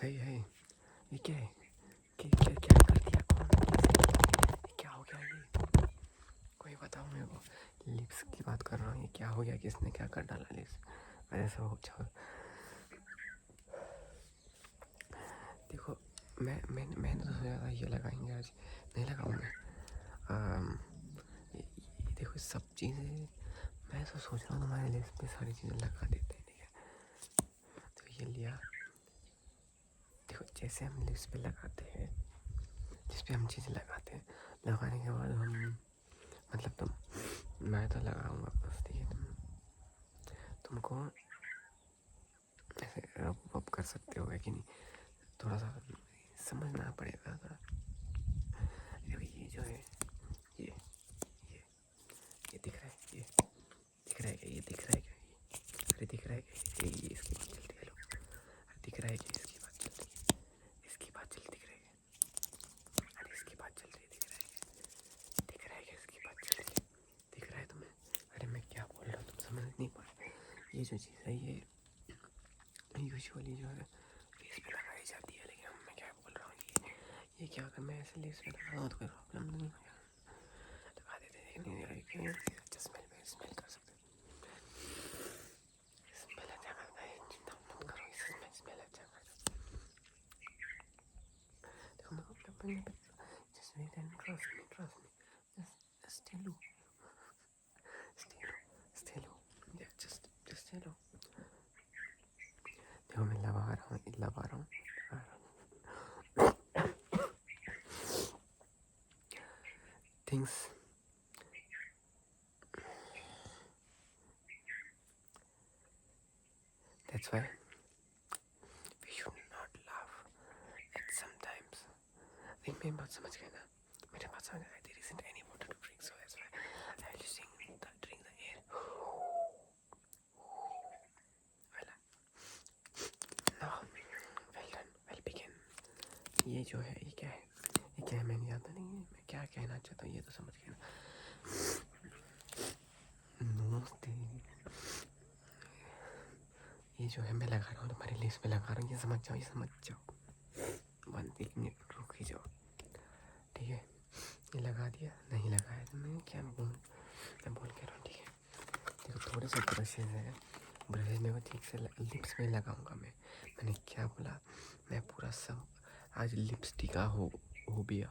हे हे ये क्या है? क्या क्या कर दिया? कौन? ये क्या हो गया? ये कोई बताओ मेरे को। लिप्स की बात कर रहा हूँ, ये क्या हो गया? किसने क्या कर डाला लिप्स? ऐसा हो जाओ। देखो मैंने तो सोचा था ये लगाएंगे, आज नहीं लगाऊंगा। ये देखो सब चीज़ें मैं तो सोच रहा हूँ तुम्हारे लिस्ट पे सारी चीज़ें लगा देते हैं, ठीक है? तो ये लिया। देखो जैसे हम लिस्ट पे लगाते हैं, जिस पे हम चीज़ें लगाते हैं, लगाने के बाद हम मतलब मैं तो लगाऊंगा बस, ठीक है? तुमको ऐसे रब वब कर सकते हो कि नहीं? थोड़ा सा समझना पड़ेगा थोड़ा। ये जो है ये ये ये दिख रहा है, ये दिख रहा है क्या? ये दिख रहा है क्या? अरे दिख रहा है क्या? ये इसकी बात चल रही है। अरे दिख रहा है क्या? इसकी बात चल रही है, इसकी बात चल दिख रहा है क्या? अरे इसकी बात चल रही है, दिख रहा है क्या? दिख रहा है क्या? इसकी बात चल रही है, दिख रहा है तुम्हें? अरे मैं क्या बोल रहा हूँ तुम समझ नहीं पा रहे। ये जो चीज़ है ये यूजुअली जो है फेस पे लगाई जाती है, लेकिन मैं क्या बोल रहा हूँ ये क्या अगर मैं ऐसे लेस पे लगाऊँ तो कोई प्रॉब्लम नहीं होगा? लगा देते हैं, अच्छा स्मेल कर सकते हैं। स्मेल अच्छा करता है, चिंता मत करो, इसमें स्मेल अच्छा करता है। देखो मैं अपने just wait and trust me, just stay low, yeah, just stay low. देखो मैं लगा रहा हूँ things. That's why we should not laugh at sometimes. मेरी बात समझ गए ना? मेरे बात समझ गए? There isn't any water to drink, so that's why I'll just drink the air. Well, now, well done, well begin. ये जो है ये क्या है मैंने याद नहीं है मैं क्या कहना चाहता हूँ, ये तो समझ गए ना? नमस्ते। ये जो है मैं लगा रहा हूँ तुम्हारे लिस्ट में लगा रहा हूँ, ये समझ जाओ 1 मिनट रुक ही जाओ, ठीक है? ये लगा दिया, नहीं लगाया तो मैं क्या बोल के रहा हूँ, ठीक है? देखो थोड़े से ब्रशेज हैं, ब्रशेज में वो ठीक से लिप्स में लगाऊंगा मैंने क्या बोला? मैं पूरा सब आज लिपस्टिक का हो गया,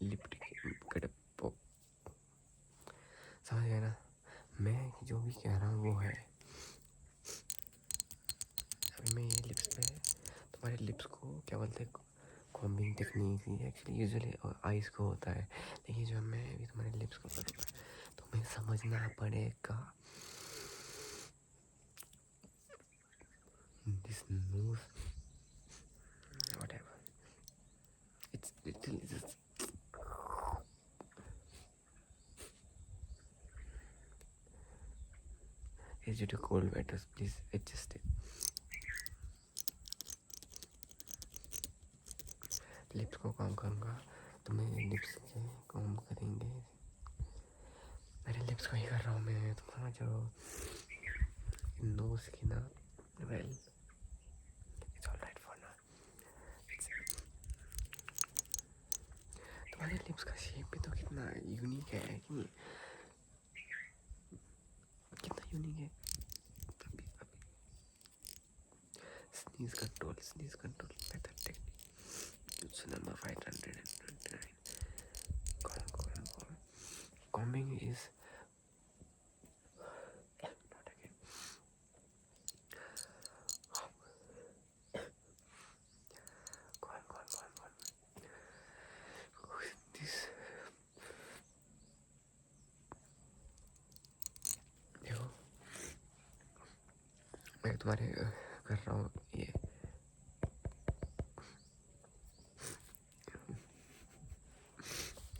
लिपस्टिक समझ गए ना? मैं जो भी कह रहा हूँ वो है। अभी मैं ये लिप्स पे तुम्हारे लिप्स को क्या बोलते हैं, कॉम्बिंग टेक्निक, ये एक्चुअली यूजुअली आइज़ को होता है, लेकिन जो मैं अभी तुम्हारे लिप्स को करूँगा तो तुम्हें समझना पड़ेगा। This knows whatever it's just it's due to cold weather, please adjust it. Lips को काम करूँगा तो मैं लिप्स के काम करेंगे। मेरे लिप्स को ही कर रहा हूँ मैं, तुम समझ जाओ। नोज की ना, well it's alright for now. तुम्हारे लिप्स का शेप भी तो कितना यूनिक है कि नहीं? कितना यूनिक है। अभी sneeze control method technique, it's number 529. Combing is not again. Go on. This देखो मैं तुम्हारे कर रहा हूँ ये,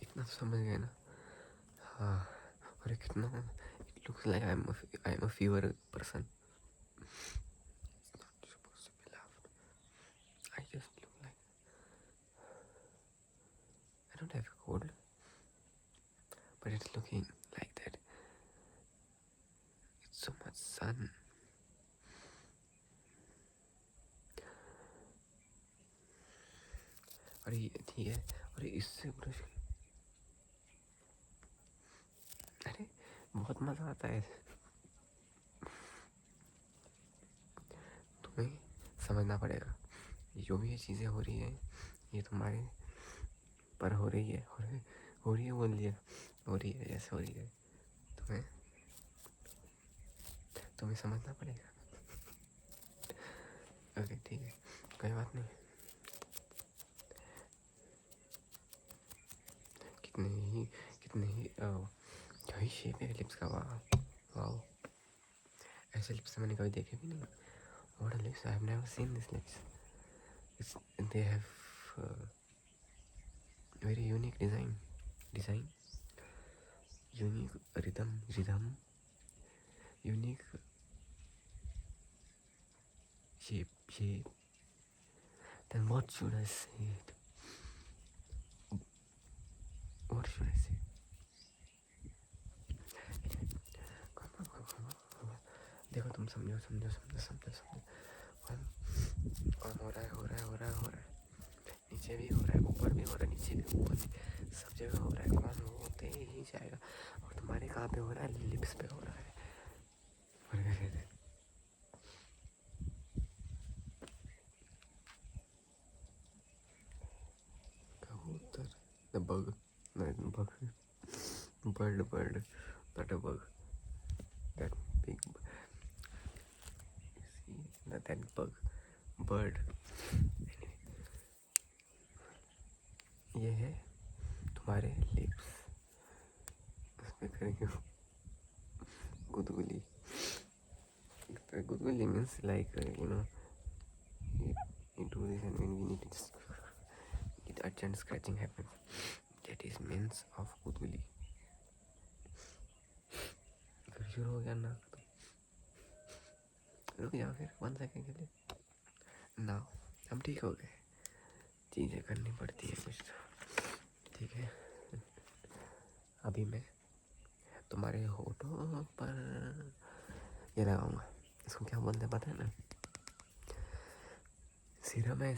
इतना समझ गए ना? हाँ, और कितना it looks like I'm a fever person. It's not supposed to be laughed. I just look like I don't have a cold, but it's looking like that. It's so much sun. और ये ठीक है, और इससे brush, अरे बहुत मज़ा आता है। तुम्हें समझना पड़ेगा, जो भी ये चीज़ें हो रही हैं ये तुम्हारे पर हो रही है, हो रही है बोल दिया, हो रही है, जैसे हो रही है, तुम्हें समझना पड़ेगा। ओके ठीक है, कोई बात नहीं। कितने ही क्या ही शेप है लिप्स का, वाह वाह, ऐसे लिप्स मैंने कभी देखे भी नहीं। What a lips, I have never seen these lips. They have very unique design, unique rhythm, unique shape. Then what should I say? What should I say? देखो तुम समझो, काम हो रहा है, नीचे भी हो रहा है, ऊपर भी हो रहा है, नीचे भी, ऊपर भी, सब जगह हो रहा है, काम होते ही जाएगा। और तुम्हारे कहाँ पे हो रहा है? लिप्स पे हो रहा है। और क्या कहते हैं, कबूतर, the bug, bird, not a bug, that big, see, not that bug, bird। ये है तुम्हारे लिप्स, उसमें करेंगे गुदगुली। Guduguly means like you do this and when we need it, urgent scratching happens. That is means of गुदगुली। फिर शुरू हो गया ना, रुक जाओ फिर 1 सेकेंड के लिए। ना हम ठीक हो गए, चीज़ें करनी पड़ती है कुछ तो, ठीक है। अभी मैं तुम्हारे होठों पर ये लगाऊंगा, इसको क्या बोलते हैं पता है ना? सीरम है,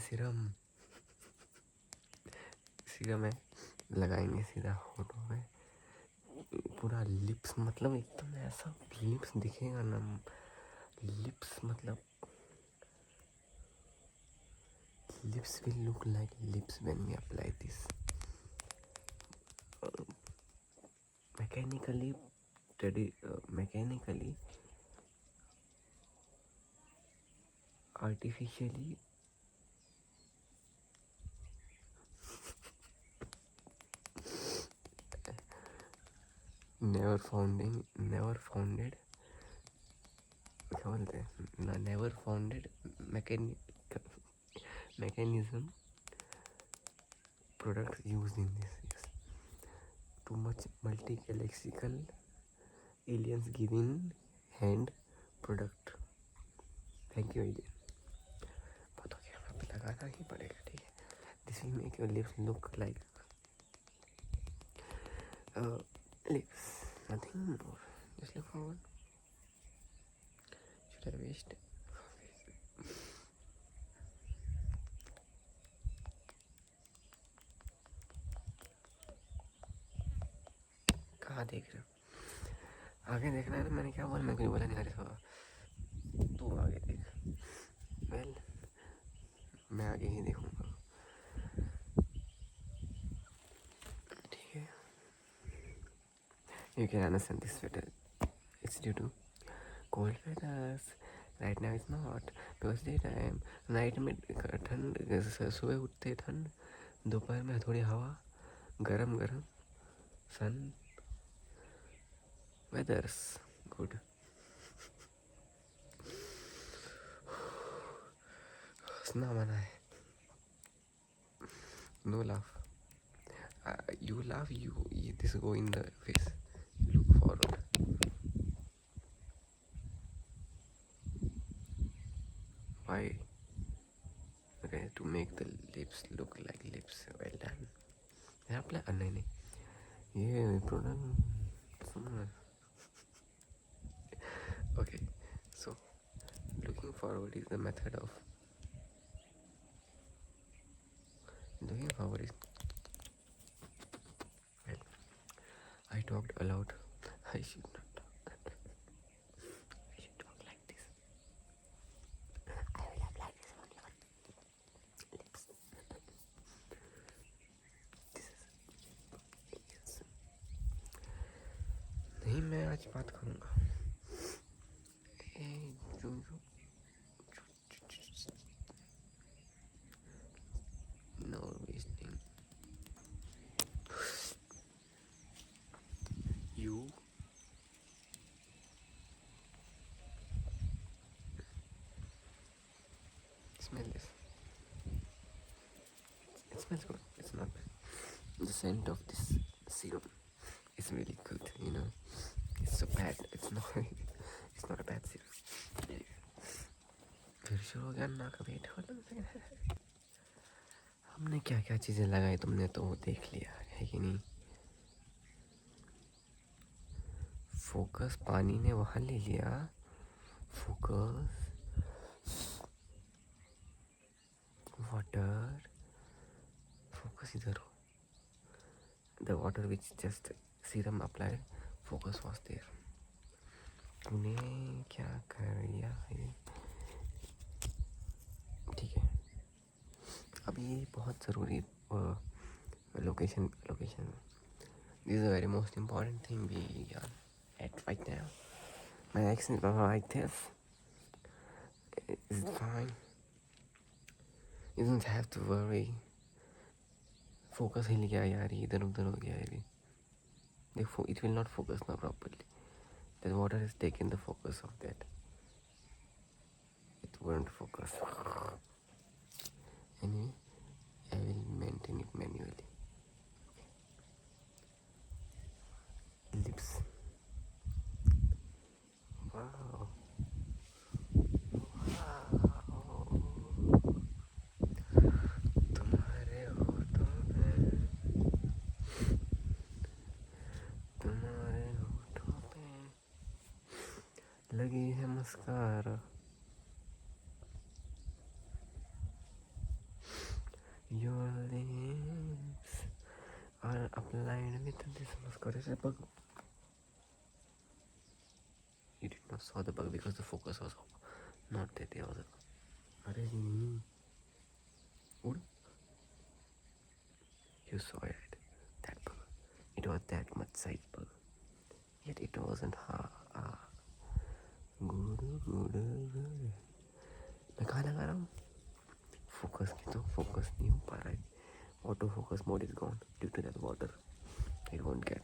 सीरम है, लगाएंगे सीधा होठों में, पूरा लिप्स, मतलब एकदम ऐसा लिप्स दिखेगा ना, लिप्स मतलब lips will look like lips when we apply this mechanically, artificially, never founded क्या बोलते हैं, never founded mechanism products used in this, yes. Too much multi-galaxical aliens giving hand product, thank you alien। बहुत हो गया, अब लगाना ही पड़ेगा, ठीक है। This will make your lips look like lips, nothing more, just look forward। should I waste कहाँ देख रहे हो? आगे देखना है ना, मैंने क्या बोला, मैं कुछ बोला नहीं, अरे तू आगे देख, वेल मैं आगे ही देखूंगा, ठीक है। You can understand this sweater, it's due to cold weathers, right now it's not, because daytime, night में ठंड, सुबह उठते ठंड, दोपहर में थोड़ी हवा, गरम सन, weathers good। हंसना मना है, no laugh, you laugh, this go in the face, look forward। Why? Okay, to make the lips look like lips, well done। यहाँ पे नहीं, ये प्रोडक्ट सुनना। Okay, so looking forward is the method of doing power is well. I talked aloud. I should not talk. I should talk like this. I will have like this on your lips. This is yes. नहीं मैं आज बात करूँगा. No wasting. You smell this. It smells good. It's not bad. The scent of this serum is really good. You know, it's so bad. It's not. It's not a bad serum. फिर शुरू हो गया ना कभी हमने क्या क्या चीज़ें लगाई तुमने तो वो देख लिया है कि नहीं. फोकस पानी ने वहाँ ले लिया. Focus water. फोकस इधर हो. The water which just serum applied. Focus was there. तूने क्या कर लिया है. ठीक है. अब ये बहुत ज़रूरी location. This is a very most important thing we are at right now. My accent like this. It's fine. You don't have to worry. Focus हिल गया यार. इधर उधर हो गया ये. देखो, it will not focus now properly. The water has taken the focus of that. It won't focus. Anyway, I will maintain it manually. Lips. Wow. तुम्हारे होठों पे लगी है mascara. Your lips are applied with this mascara. Bug. You did not saw the bug because the focus was not there. Was it? अरे नहीं. You saw it. That bug. It was that much size bug. Yet it wasn't. Good. मैं कहाँ लगा रहा हूँ. Focus की तो focus नहीं हो पा रहा है. Auto focus mode is gone due to that water. It won't get.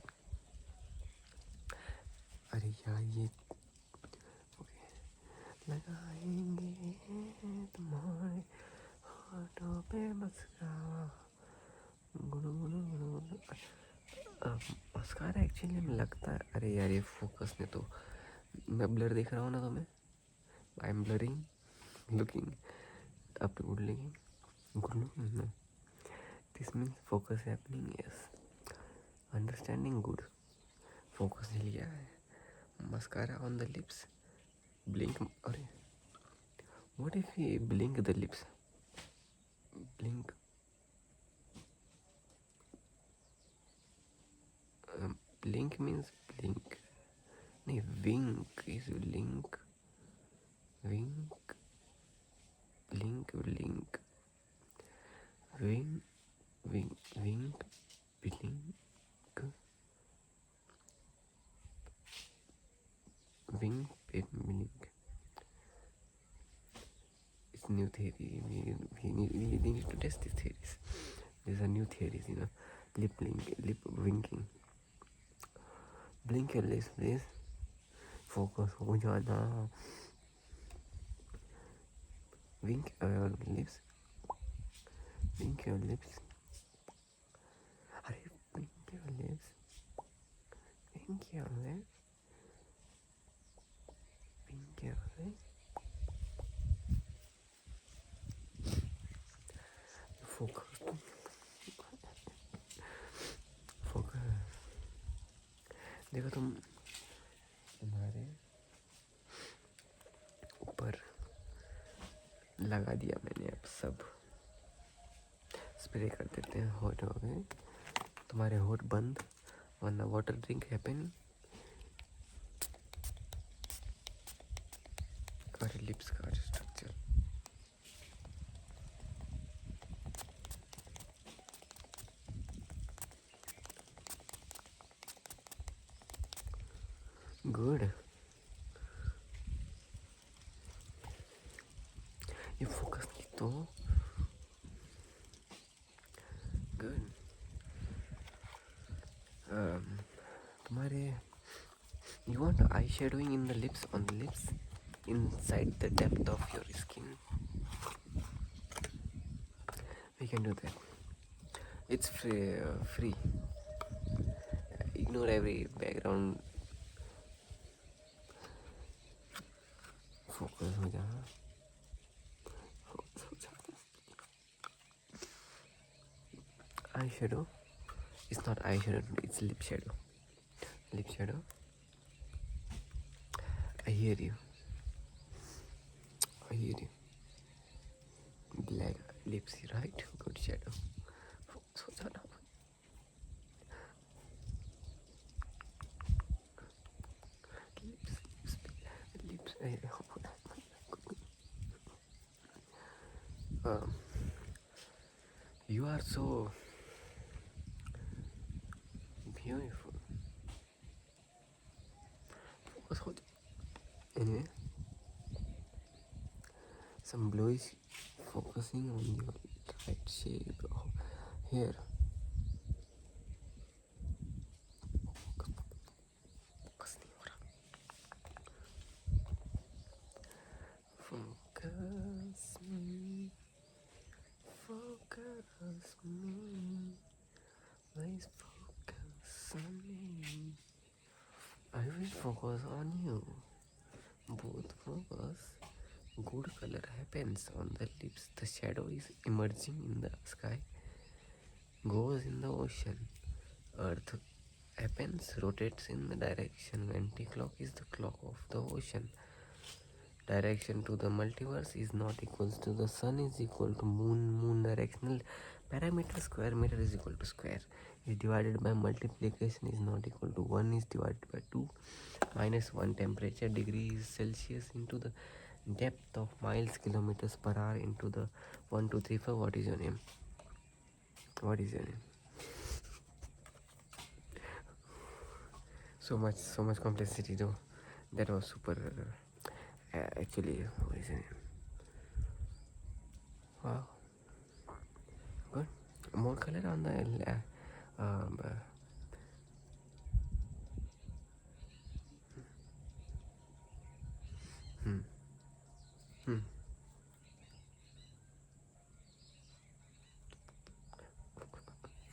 अरे यार ये लगाएंगे तुम्हारे होठों पे मस्कारा. मस्कारा एक्चुअली में लगता है. अरे यार ये फोकस ने तो. मैं ब्लर देख रहा हूँ ना तुम्हें. I am blurring looking up good looking. No, this means focus happening. Yes, understanding good. Focus हिल गया है. Mascara on the lips. Blink. अरे what if we blink the lips? Blink. Blink means blink. नहीं, wink is link. Wink. Blink. Wink. Blink. Blink. Wink. Blink. It's new theory. We need to test these theories. These are new theories, you know. Lip winking. Blink your lips, please. Focus हो जाना. Wink your lips. Wink your lips. अरे wink your lips. Wink your lips. Wink your lips. Focus. देखो तुम्हारे ऊपर लगा दिया मैंने अब सब स्प्रे कर देते हैं। होठ हो गए तुम्हारे, होठ बंद, वरना वाटर ड्रिंक हैपन और लिप्स का स्ट्रक्चर। गुड, ये फोकस नहीं तो गुड। तुम्हारे you want eye shadowing in the lips, on the lips, inside the depth of your skin. We can do that. It's free. Ignore every background. Focus हो जा, focus हो जा. Eye shadow. It's not eye shadow. It's lip shadow. Lip shadow. I hear you. I hear you. Black lips, right? Good shadow. Focus हो जा ना. Lips. You are so beautiful. Focus हो जा. Anyway, some blue is focusing on your right shape here. Focus नहीं हो रहा. Focus me, focus me, please focus on me. I will focus on you. Both focus. Good color happens on the lips. The shadow is emerging in the sky, goes in the ocean. Earth happens, rotates in the direction. Anti-clock is the clock of the ocean. Direction to the multiverse is not equals to the sun is equal to moon directional parameter. Square meter is equal to square is divided by multiplication is not equal to 1 is divided by 2 minus 1 temperature degrees Celsius into the depth of miles kilometers per hour into the 1 2 3 4. What is your name? What is your name? So much complexity though. That was super. Actually, what is your name? Wow, good. More color on the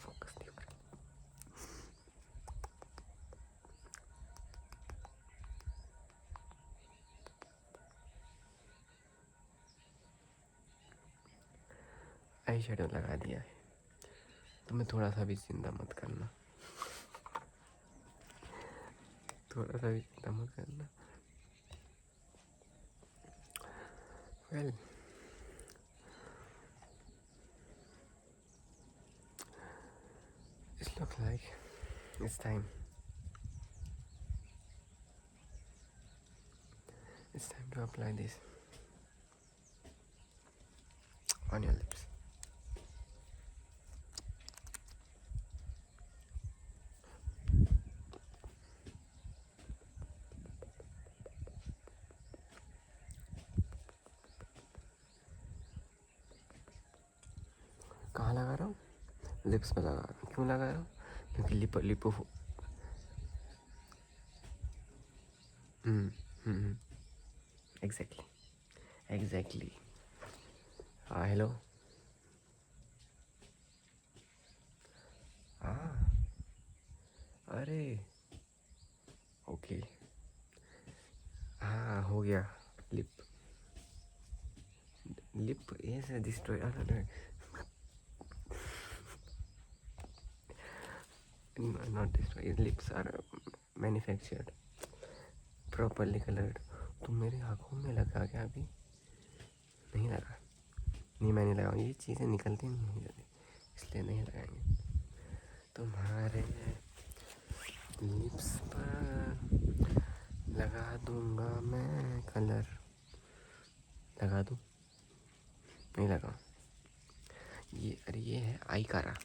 focus नहीं हो रहा. Eye shadow लगा दिया है. तुम्हें थोड़ा सा भी चिंता मत करना, थोड़ा सा भी चिंता मत करना. Well, it looks like it's time. It's time to apply this on your lips. कहाँ लगा रहा हूँ? लिप्स में लगा रहा हूँ. क्यों लगा रहा हूँ? क्योंकि लिपो एग्जैक्टली. हाँ हेलो. हाँ अरे ओके. हाँ हो गया. लिप ऐसे destroy. Not destroyed. Lips are manufactured, properly colored. तुम मेरी आँखों में लगा क्या अभी? नहीं लगा. नहीं मैंने लगा. ये चीज़ें निकलती नहीं है जल्दी. इसलिए नहीं लगाएंगे। तुम्हारे लिप्स पर लगा दूंगा मैं कलर। लगा दूँ? नहीं लगाऊँ? ये अरे ये है आई कारा।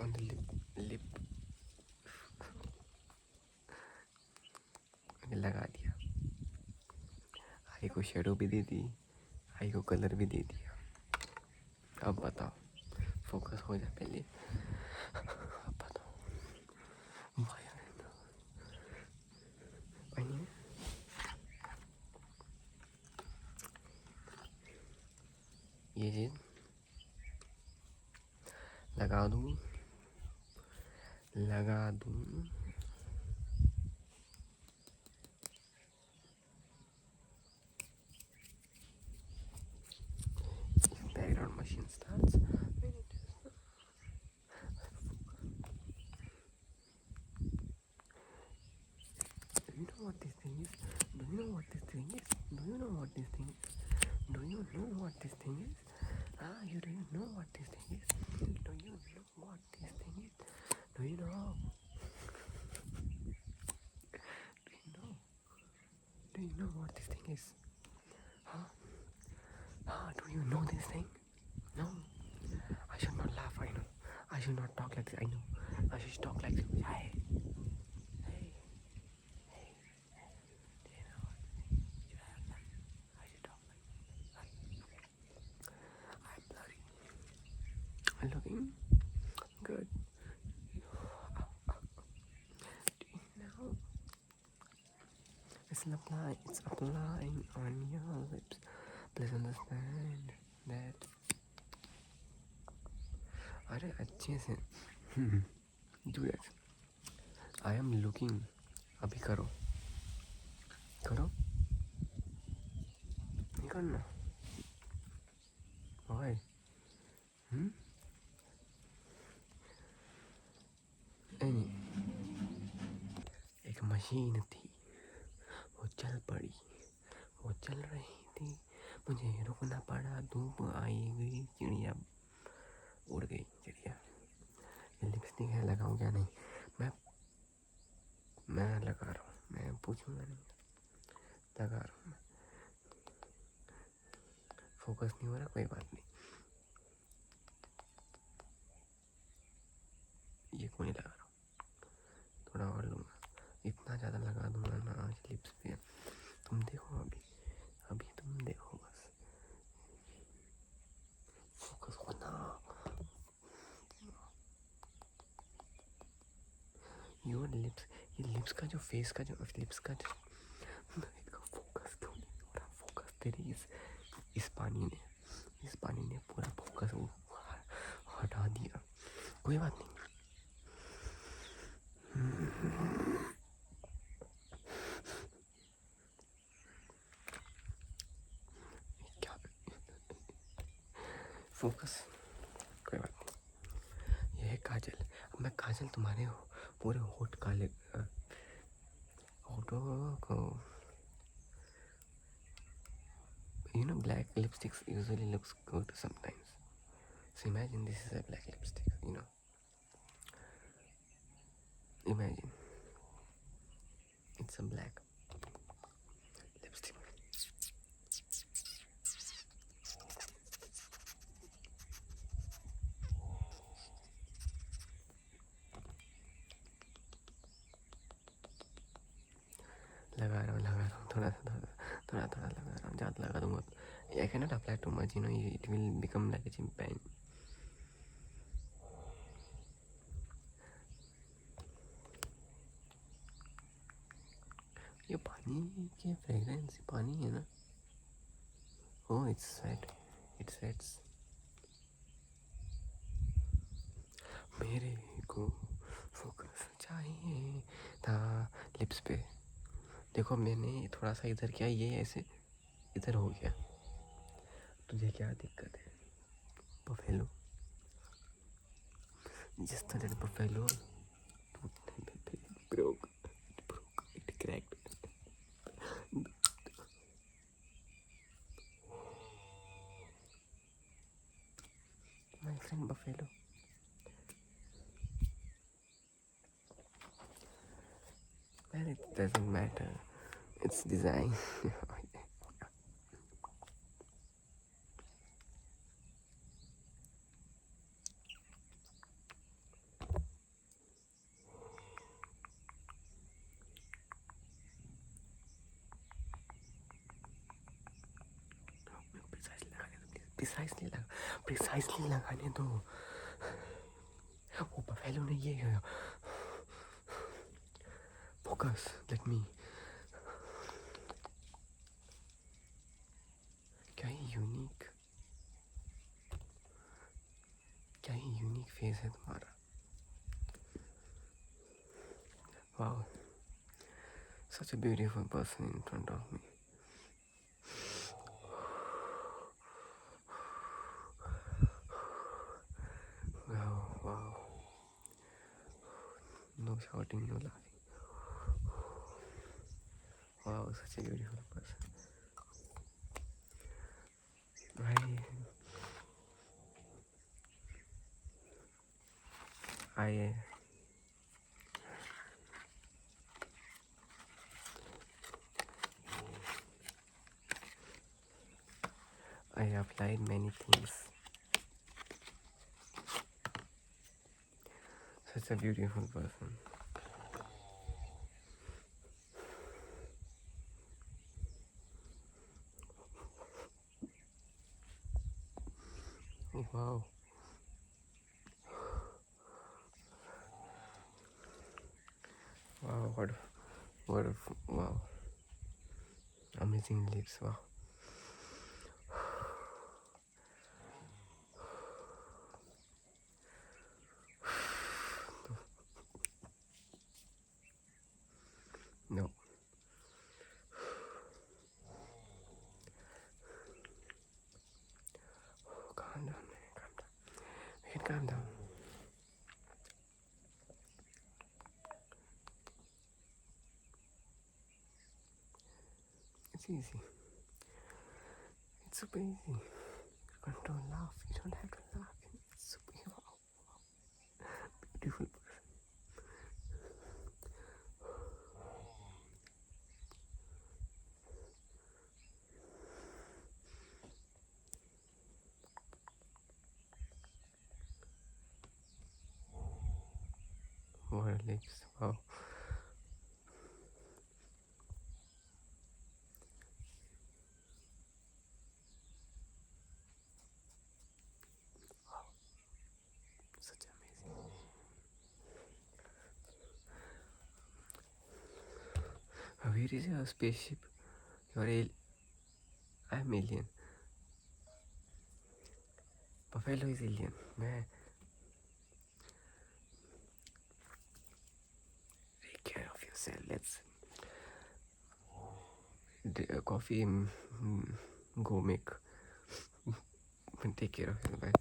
On the lip लगा दिया। आई को शेडो भी दे दी, आई को कलर भी दे दिया। अब बताओ, फोकस हो जाए पहले। अब बताओ ये चीज लगा दूँ। Background machine starts. Do you know what this thing is? Do you know what this thing is? Do you know what this thing is? Do you know what this thing is? You do you know what this thing is? Do you know what this thing is? Do you know? Do you know what this thing is? Huh? Do you know this thing? No. I should not laugh, I know. I should not talk like this, I know. I should talk like this. Hey. Hey. Hey. Do you know what? I should talk like this. I'm blurry. I'm looking good. Do you know? It's applying on your lips. Please understand that. अरे अच्छे से do that. I am looking. अभी करो नहीं करना। Why? एक machine थी, वो चल पड़ी, वो चल रही थी, मुझे रुकना पड़ा। धूप आई गई, चिड़िया उड़ गई चिड़िया। ये लिपस्टिक है, लगाऊं क्या? नहीं, मैं लगा रहा हूँ, मैं पूछूंगा नहीं, लगा रहा हूँ मैं। फोकस नहीं हो रहा, कोई बात नहीं, ये को नहीं लगा रहा हूँ, थोड़ा और लूँगा। इतना ज़्यादा लगा दूँगा ना आज लिप्स पे, तुम देखो अभी तुम देखो बस। फोकस होना। योर लिप्स, ये लिप्स का जो फेस का जो लिप्स का जो फोकस क्यों नहीं हो रहा? फोकस तेरी इस पानी ने पूरा फोकस हटा दिया। कोई बात नहीं, क्या फोकस, कोई बात नहीं। यह है काजल। अब मैं काजल तुम्हारे पूरे होठ काले होठों को, you know, black lipsticks usually looks good sometimes. So imagine this is a black lipstick, you know. Imagine it's a black lipstick. लगा रहा हूँ थोड़ा लगा रहा हूँ, ज़्यादा लगा दूँगा। I cannot apply too much, you know, it will become like a chimpanzee. ये पानी के फ्रेगरेंस पानी है ना? Oh, it's sweat. It sweats. मेरे को फोकस चाहिए था लिप्स पे। देखो मैंने थोड़ा सा इधर किया, ये ऐसे इधर हो गया, तुझे क्या दिक्कत है? Buffalo Just a little buffalo. It broke. It broke. It cracked. My friend buffalo. Man, it doesn't matter. It's design. Precisely लगाने दो. वो बफेलो ने ये है. Focus. Let me. क्या ही यूनिक फेस है तुम्हारा. Wow. Such a beautiful person in front of me. Wow. No shouting, no laughing. Wow, such a beautiful person. I applied many things. Such a beautiful person. Wow. Wow. Amazing lips. Wow. No. Calm down, man. Calm down. You can calm down. It's easy. It's super easy. You control laugh. You don't have to laugh. It's super wow. Beautiful person. What a lips. Wow. Such amazing. Where is your spaceship? I'm alien. Buffalo is alien. Man. Take care of yourself. Let's coffee. Go make. Take care of yourself. Bye.